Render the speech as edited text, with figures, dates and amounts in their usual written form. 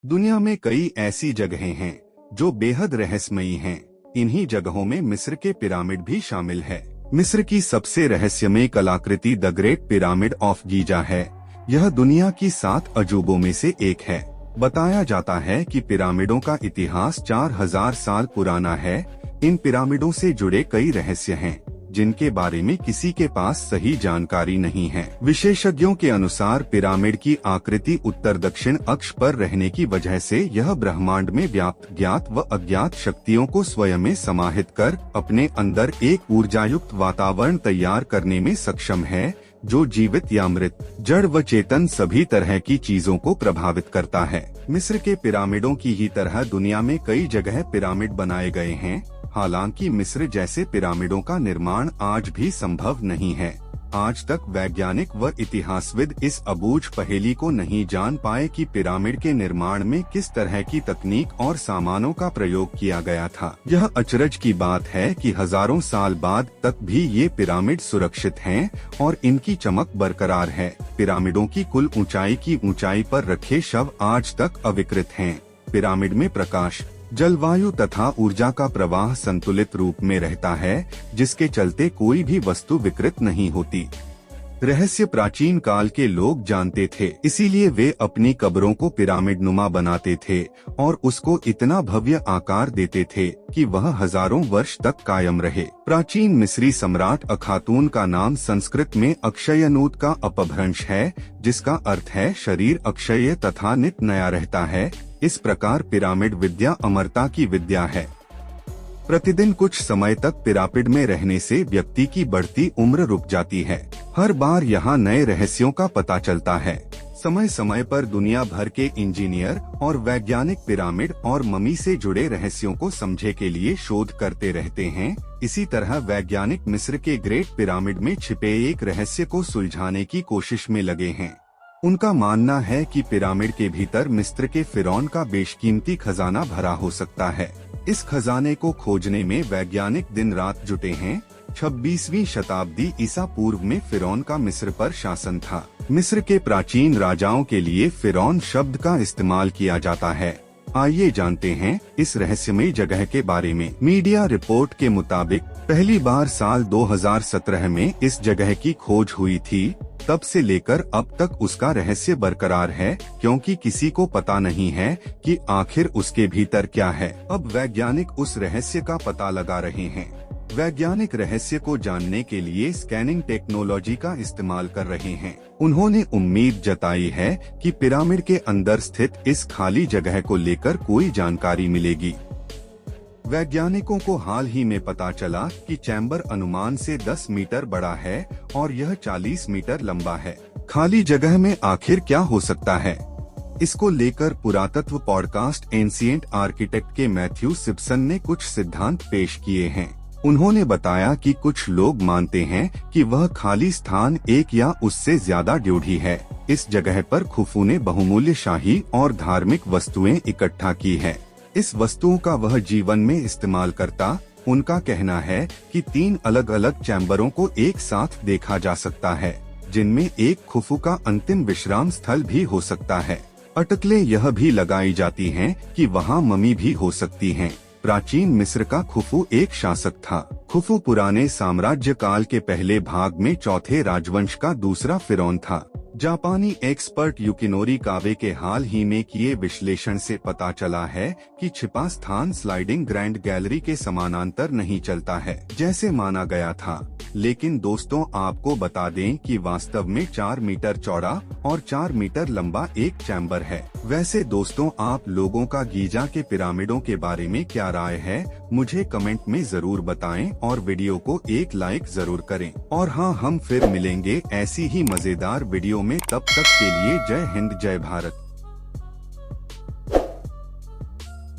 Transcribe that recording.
दुनिया में कई ऐसी जगहें हैं जो बेहद रहस्यमयी हैं। इन्हीं जगहों में मिस्र के पिरामिड भी शामिल है। मिस्र की सबसे रहस्यमयी कलाकृति the great pyramid of Giza है। यह दुनिया की 7 अजूबों में से एक है। बताया जाता है कि पिरामिडों का इतिहास 4000 साल पुराना है। इन पिरामिडों से जुड़े कई रहस्य हैं जिनके बारे में किसी के पास सही जानकारी नहीं है। विशेषज्ञों के अनुसार पिरामिड की आकृति उत्तर दक्षिण अक्ष पर रहने की वजह से यह ब्रह्मांड में व्याप्त ज्ञात व अज्ञात शक्तियों को स्वयं में समाहित कर अपने अंदर एक ऊर्जायुक्त वातावरण तैयार करने में सक्षम है, जो जीवित या मृत, जड़ व चेतन सभी तरह की चीजों को प्रभावित करता है। मिस्र के पिरामिडों की ही तरह दुनिया में कई जगह पिरामिड बनाए गए हैं। हालांकि मिस्र जैसे पिरामिडों का निर्माण आज भी संभव नहीं है। आज तक वैज्ञानिक व इतिहासविद इस अबूझ पहेली को नहीं जान पाए कि पिरामिड के निर्माण में किस तरह की तकनीक और सामानों का प्रयोग किया गया था। यह अचरज की बात है कि हजारों साल बाद तक भी ये पिरामिड सुरक्षित हैं और इनकी चमक बरकरार है। पिरामिडों की कुल ऊंचाई की ऊंचाई पर रखे शव आज तक अविकृत हैं। पिरामिड में प्रकाश, जलवायु तथा ऊर्जा का प्रवाह संतुलित रूप में रहता है, जिसके चलते कोई भी वस्तु विकृत नहीं होती। रहस्य प्राचीन काल के लोग जानते थे, इसीलिए वे अपनी कब्रों को पिरामिड नुमा बनाते थे और उसको इतना भव्य आकार देते थे कि वह हजारों वर्ष तक कायम रहे। प्राचीन मिस्री सम्राट अखातून का नाम संस्कृत में अक्षयनूत का अपभ्रंश है, जिसका अर्थ है शरीर अक्षय तथा नित नया रहता है। इस प्रकार पिरामिड विद्या अमरता की विद्या है। प्रतिदिन कुछ समय तक पिरामिड में रहने से व्यक्ति की बढ़ती उम्र रुक जाती है। हर बार यहाँ नए रहस्यों का पता चलता है। समय समय पर दुनिया भर के इंजीनियर और वैज्ञानिक पिरामिड और ममी से जुड़े रहस्यों को समझे के लिए शोध करते रहते हैं। इसी तरह वैज्ञानिक मिस्र के ग्रेट पिरामिड में छिपे एक रहस्य को सुलझाने की कोशिश में लगे हैं। उनका मानना है कि पिरामिड के भीतर मिस्र के फिरौन का बेशकीमती खजाना भरा हो सकता है। इस खजाने को खोजने में वैज्ञानिक दिन रात जुटे हैं। 26वीं शताब्दी ईसा पूर्व में फिरौन का मिस्र पर शासन था। मिस्र के प्राचीन राजाओं के लिए फिरौन शब्द का इस्तेमाल किया जाता है। आइए जानते हैं इस रहस्यमयी जगह के बारे में। मीडिया रिपोर्ट के मुताबिक पहली बार साल 2017 में इस जगह की खोज हुई थी। तब से लेकर अब तक उसका रहस्य बरकरार है, क्योंकि किसी को पता नहीं है कि आखिर उसके भीतर क्या है। अब वैज्ञानिक उस रहस्य का पता लगा रहे हैं। वैज्ञानिक रहस्य को जानने के लिए स्कैनिंग टेक्नोलॉजी का इस्तेमाल कर रहे हैं। उन्होंने उम्मीद जताई है कि पिरामिड के अंदर स्थित इस खाली जगह को लेकर कोई जानकारी मिलेगी। वैज्ञानिकों को हाल ही में पता चला कि चैम्बर अनुमान से 10 मीटर बड़ा है और यह 40 मीटर लंबा है। खाली जगह में आखिर क्या हो सकता है? इसको लेकर पुरातत्व पॉडकास्ट एंशिएंट आर्किटेक्ट के मैथ्यू सिप्सन ने कुछ सिद्धांत पेश किए हैं। उन्होंने बताया कि कुछ लोग मानते हैं कि वह खाली स्थान एक या उससे ज्यादा ड्यूढ़ी है। इस जगह पर खुफू ने बहुमूल्य शाही और धार्मिक वस्तुएं इकट्ठा की है। इस वस्तुओं का वह जीवन में इस्तेमाल करता। उनका कहना है कि 3 अलग अलग चैम्बरों को एक साथ देखा जा सकता है, जिनमें एक खुफू का अंतिम विश्राम स्थल भी हो सकता है। अटकलें यह भी लगाई जाती हैं कि वहाँ ममी भी हो सकती हैं। प्राचीन मिस्र का खुफू एक शासक था। खुफू पुराने साम्राज्य काल के पहले भाग में चौथे राजवंश का दूसरा फिरौन था। जापानी एक्सपर्ट युकिनोरी कावे के हाल ही में किए विश्लेषण से पता चला है कि छिपा स्थान स्लाइडिंग ग्रैंड गैलरी के समानांतर नहीं चलता है, जैसे माना गया था। लेकिन दोस्तों, आपको बता दें कि वास्तव में 4 मीटर चौड़ा और 4 मीटर लंबा एक चैम्बर है। वैसे दोस्तों, आप लोगों का गीजा के पिरामिडों के बारे में क्या राय है? मुझे कमेंट में जरूर बताएं और वीडियो को एक लाइक जरूर करें। और हाँ, हम फिर मिलेंगे ऐसी ही मजेदार वीडियो में। तब तक के लिए जय हिंद, जय भारत।